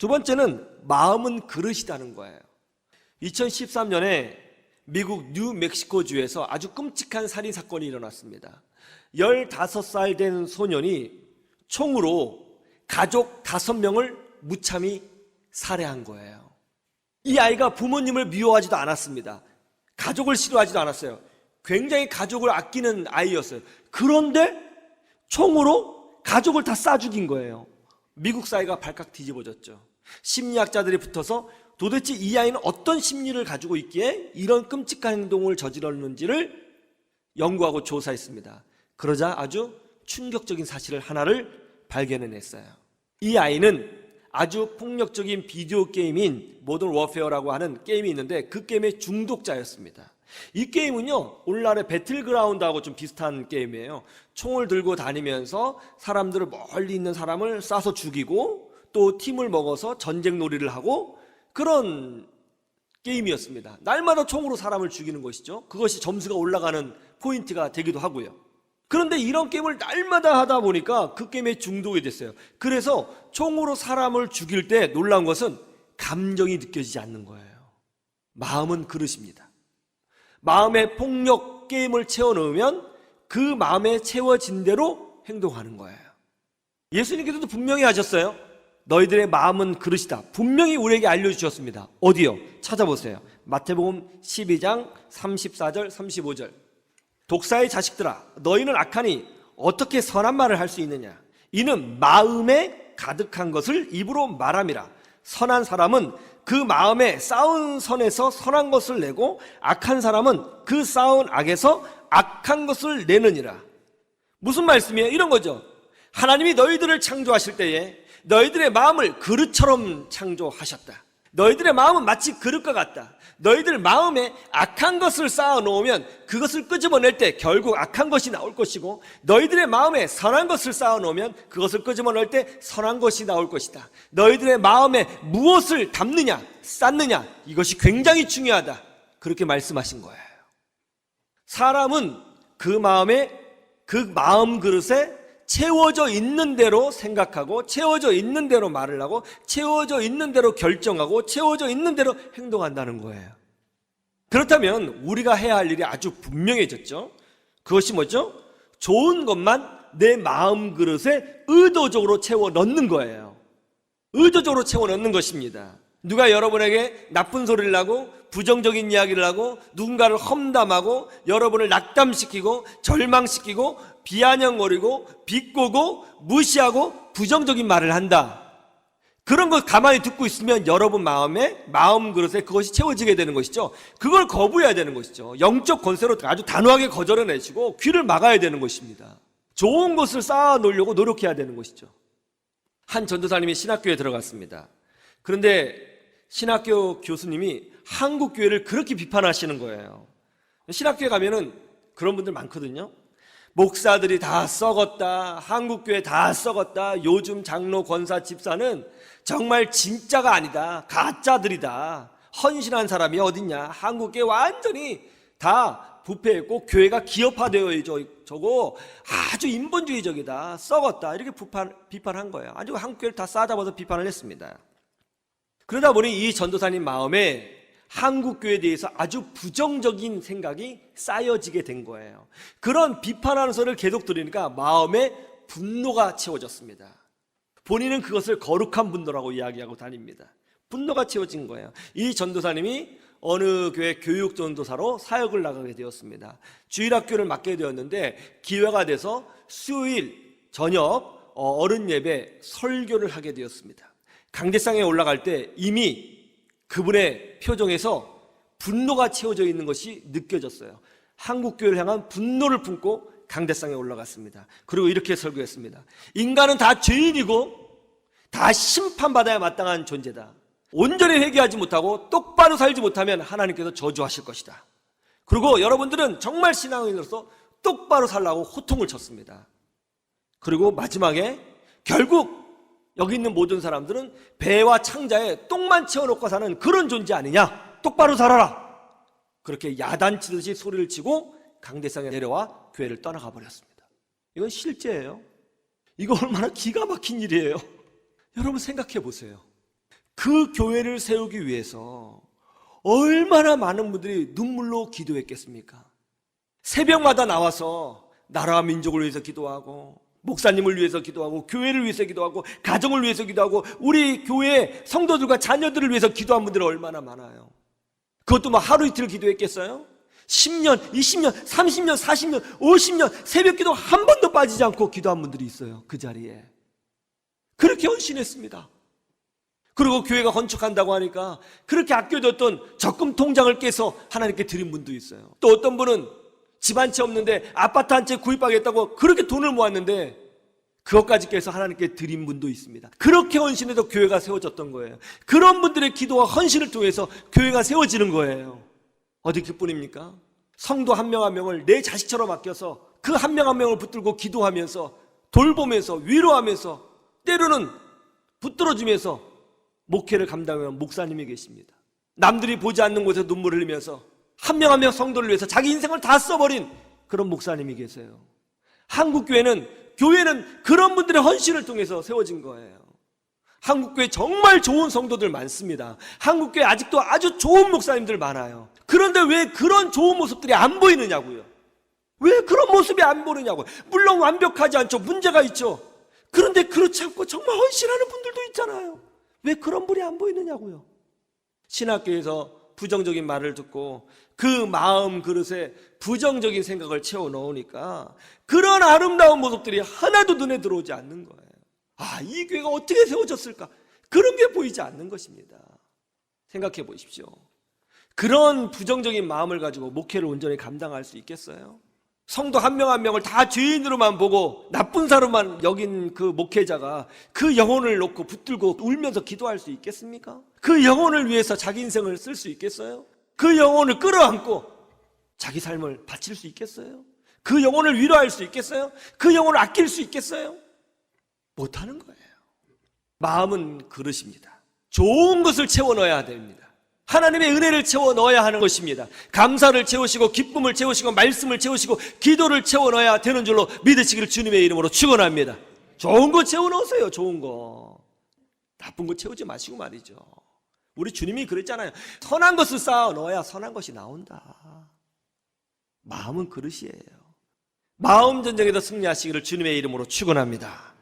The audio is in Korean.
두 번째는 마음은 그릇이라는 거예요. 2013년에 미국 뉴멕시코주에서 아주 끔찍한 살인사건이 일어났습니다. 15살 된 소년이 총으로 가족 5명을 무참히 살해한 거예요. 이 아이가 부모님을 미워하지도 않았습니다. 가족을 싫어하지도 않았어요. 굉장히 가족을 아끼는 아이였어요. 그런데 총으로 가족을 다 쏴 죽인 거예요. 미국 사회가 발칵 뒤집어졌죠. 심리학자들이 붙어서 도대체 이 아이는 어떤 심리를 가지고 있기에 이런 끔찍한 행동을 저질렀는지를 연구하고 조사했습니다. 그러자 아주 충격적인 사실을 하나를 발견해냈어요. 이 아이는 아주 폭력적인 비디오 게임인 모던 워페어라고 하는 게임이 있는데 그 게임의 중독자였습니다. 이 게임은요, 오늘날의 배틀그라운드하고 좀 비슷한 게임이에요. 총을 들고 다니면서 사람들을 멀리 있는 사람을 쏴서 죽이고 또 팀을 먹어서 전쟁 놀이를 하고 그런 게임이었습니다. 날마다 총으로 사람을 죽이는 것이죠. 그것이 점수가 올라가는 포인트가 되기도 하고요. 그런데 이런 게임을 날마다 하다 보니까 그 게임에 중독이 됐어요. 그래서 총으로 사람을 죽일 때 놀라운 것은 감정이 느껴지지 않는 거예요. 마음은 그릇입니다. 마음의 폭력 게임을 채워넣으면 그 마음에 채워진 대로 행동하는 거예요. 예수님께서도 분명히 하셨어요. 너희들의 마음은 그릇이다. 분명히 우리에게 알려주셨습니다. 어디요? 찾아보세요. 마태복음 12장 34절 35절. 독사의 자식들아, 너희는 악하니 어떻게 선한 말을 할 수 있느냐? 이는 마음에 가득한 것을 입으로 말함이라. 선한 사람은 그 마음에 쌓은 선에서 선한 것을 내고 악한 사람은 그 쌓은 악에서 악한 것을 내느니라. 무슨 말씀이에요? 이런 거죠. 하나님이 너희들을 창조하실 때에 너희들의 마음을 그릇처럼 창조하셨다. 너희들의 마음은 마치 그릇과 같다. 너희들 마음에 악한 것을 쌓아 놓으면 그것을 끄집어낼 때 결국 악한 것이 나올 것이고, 너희들의 마음에 선한 것을 쌓아 놓으면 그것을 끄집어낼 때 선한 것이 나올 것이다. 너희들의 마음에 무엇을 담느냐, 쌓느냐, 이것이 굉장히 중요하다. 그렇게 말씀하신 거예요. 사람은 그 마음에, 그 마음 그릇에 채워져 있는 대로 생각하고, 채워져 있는 대로 말을 하고, 채워져 있는 대로 결정하고, 채워져 있는 대로 행동한다는 거예요. 그렇다면 우리가 해야 할 일이 아주 분명해졌죠. 그것이 뭐죠? 좋은 것만 내 마음 그릇에 의도적으로 채워 넣는 거예요. 의도적으로 채워 넣는 것입니다. 누가 여러분에게 나쁜 소리를 하고 부정적인 이야기를 하고 누군가를 험담하고 여러분을 낙담시키고 절망시키고 비아냥거리고 비꼬고 무시하고 부정적인 말을 한다. 그런 거 가만히 듣고 있으면 여러분 마음에, 마음 그릇에 그것이 채워지게 되는 것이죠. 그걸 거부해야 되는 것이죠. 영적 권세로 아주 단호하게 거절해내시고 귀를 막아야 되는 것입니다. 좋은 것을 쌓아 놓으려고 노력해야 되는 것이죠. 한 전도사님이 신학교에 들어갔습니다. 그런데 신학교 교수님이 한국 교회를 그렇게 비판하시는 거예요. 신학교에 가면은 그런 분들 많거든요. 목사들이 다 썩었다, 한국교회 다 썩었다, 요즘 장로, 권사, 집사는 정말 진짜가 아니다, 가짜들이다, 헌신한 사람이 어딨냐, 한국교회 완전히 다 부패했고 교회가 기업화되어 있고 아주 인본주의적이다, 썩었다, 이렇게 비판한 거예요. 아주 한국교회를 다 싸잡아서 비판을 했습니다. 그러다 보니 이 전도사님 마음에 한국교회에 대해서 아주 부정적인 생각이 쌓여지게 된 거예요. 그런 비판하는 소리를 계속 들으니까 마음에 분노가 채워졌습니다. 본인은 그것을 거룩한 분노라고 이야기하고 다닙니다. 분노가 채워진 거예요. 이 전도사님이 어느 교회 교육 전도사로 사역을 나가게 되었습니다. 주일학교를 맡게 되었는데 기회가 돼서 수요일 저녁 어른 예배 설교를 하게 되었습니다. 강대상에 올라갈 때 이미 그분의 표정에서 분노가 채워져 있는 것이 느껴졌어요. 한국교회를 향한 분노를 품고 강대상에 올라갔습니다. 그리고 이렇게 설교했습니다. 인간은 다 죄인이고 다 심판받아야 마땅한 존재다. 온전히 회개하지 못하고 똑바로 살지 못하면 하나님께서 저주하실 것이다. 그리고 여러분들은 정말 신앙인으로서 똑바로 살라고 호통을 쳤습니다. 그리고 마지막에 결국 여기 있는 모든 사람들은 배와 창자에 똥만 채워놓고 사는 그런 존재 아니냐, 똑바로 살아라, 그렇게 야단치듯이 소리를 치고 강대상에 내려와 교회를 떠나가 버렸습니다. 이건 실제예요. 이거 얼마나 기가 막힌 일이에요. 여러분 생각해 보세요. 그 교회를 세우기 위해서 얼마나 많은 분들이 눈물로 기도했겠습니까? 새벽마다 나와서 나라와 민족을 위해서 기도하고, 목사님을 위해서 기도하고, 교회를 위해서 기도하고, 가정을 위해서 기도하고, 우리 교회 성도들과 자녀들을 위해서 기도한 분들이 얼마나 많아요. 그것도 뭐 하루 이틀 기도했겠어요? 10년, 20년, 30년, 40년, 50년 새벽 기도 한 번도 빠지지 않고 기도한 분들이 있어요. 그 자리에. 그렇게 헌신했습니다. 그리고 교회가 건축한다고 하니까 그렇게 아껴뒀던 적금 통장을 깨서 하나님께 드린 분도 있어요. 또 어떤 분은 집 한 채 없는데 아파트 한 채 구입하겠다고 그렇게 돈을 모았는데 그것까지 깨서 하나님께 드린 분도 있습니다. 그렇게 헌신해서 교회가 세워졌던 거예요. 그런 분들의 기도와 헌신을 통해서 교회가 세워지는 거예요. 어디 그뿐입니까? 성도 한 명 한 명을 내 자식처럼 아껴서 그 한 명 한 명을 붙들고 기도하면서 돌보면서 위로하면서 때로는 붙들어주면서 목회를 감당하는 목사님이 계십니다. 남들이 보지 않는 곳에 눈물을 흘리면서 한 명 한 명 성도를 위해서 자기 인생을 다 써버린 그런 목사님이 계세요. 한국교회는 그런 분들의 헌신을 통해서 세워진 거예요. 한국교회 정말 좋은 성도들 많습니다. 한국교회 아직도 아주 좋은 목사님들 많아요. 그런데 왜 그런 좋은 모습들이 안 보이느냐고요. 왜 그런 모습이 안 보이느냐고요. 물론 완벽하지 않죠. 문제가 있죠. 그런데 그렇지 않고 정말 헌신하는 분들도 있잖아요. 왜 그런 분이 안 보이느냐고요. 신학교에서 부정적인 말을 듣고 그 마음 그릇에 부정적인 생각을 채워 넣으니까 그런 아름다운 모습들이 하나도 눈에 들어오지 않는 거예요. 아, 이 교회가 어떻게 세워졌을까? 그런 게 보이지 않는 것입니다. 생각해 보십시오. 그런 부정적인 마음을 가지고 목회를 온전히 감당할 수 있겠어요? 성도 한 명 한 명을 다 죄인으로만 보고 나쁜 사람만 여긴 그 목회자가 그 영혼을 놓고 붙들고 울면서 기도할 수 있겠습니까? 그 영혼을 위해서 자기 인생을 쓸 수 있겠어요? 그 영혼을 끌어안고 자기 삶을 바칠 수 있겠어요? 그 영혼을 위로할 수 있겠어요? 그 영혼을 아낄 수 있겠어요? 못하는 거예요. 마음은 그릇입니다. 좋은 것을 채워 넣어야 됩니다. 하나님의 은혜를 채워 넣어야 하는 것입니다. 감사를 채우시고 기쁨을 채우시고 말씀을 채우시고 기도를 채워 넣어야 되는 줄로 믿으시기를 주님의 이름으로 축원합니다. 좋은 거 채워 넣으세요. 좋은 거. 나쁜 거 채우지 마시고 말이죠. 우리 주님이 그랬잖아요. 선한 것을 쌓아 넣어야 선한 것이 나온다. 마음은 그릇이에요. 마음 전쟁에서 승리하시기를 주님의 이름으로 축원합니다.